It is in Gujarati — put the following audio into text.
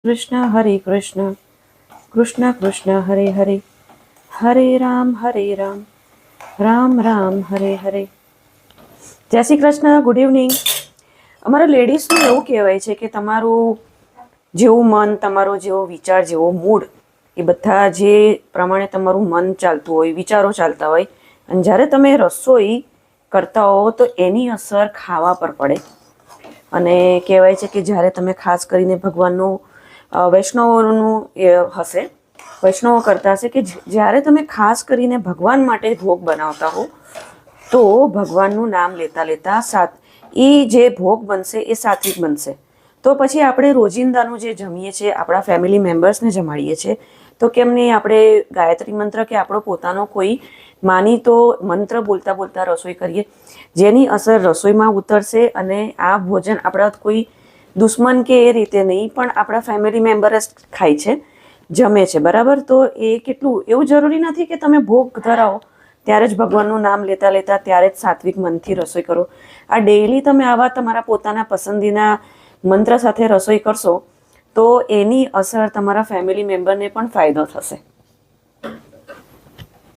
કૃષ્ણ હરે કૃષ્ણ કૃષ્ણ કૃષ્ણ હરે હરે હરે રામ રામ રામ હરે હરે. જય શ્રી કૃષ્ણ. Good evening. અમારા લેડીઝનું એવું કહેવાય છે કે તમારું જેવું મન, તમારો જેવો વિચાર, જેવો મૂડ, એ બધા જે પ્રમાણે તમારું મન ચાલતું હોય, વિચારો ચાલતા હોય, અને જ્યારે તમે રસોઈ કરતા હો તો એની અસર ખાવા પર પડે. અને કહેવાય છે કે જ્યારે તમે ખાસ કરીને ભગવાનનું વૈષ્ણવોનું એ હશે, વૈષ્ણવો કરતા હશે કે જ્યારે તમે ખાસ કરીને ભગવાન માટે ભોગ બનાવતા હો તો ભગવાનનું નામ લેતા લેતા એ જે ભોગ બનશે એ સાત્વિક બનશે. તો પછી આપણે રોજિંદાનું જે જમીએ છીએ, આપણા ફેમિલી મેમ્બર્સને જમાડીએ છીએ, તો કેમ નહીં આપણે ગાયત્રી મંત્ર કે આપણો પોતાનો કોઈ માની તો મંત્ર બોલતા બોલતા રસોઈ કરીએ, જેની અસર રસોઈમાં ઉતરશે. અને આ ભોજન આપણા કોઈ દુશ્મન કે એ રીતે નહીં, પણ આપણા ફેમિલી મેમ્બર જ ખાય છે, જમે છે, બરાબર. તો એ કેટલું એવું જરૂરી નથી કે તમે ભોગ ધરાવો ત્યારે જ ભગવાનનું નામ લેતા લેતા ત્યારે જ સાત્વિક મનથી રસોઈ કરો. આ ડેઈલી તમે આવા તમારા પોતાના પસંદીના મંત્ર સાથે રસોઈ કરશો તો એની અસર તમારા ફેમિલી મેમ્બરને પણ ફાયદો થશે.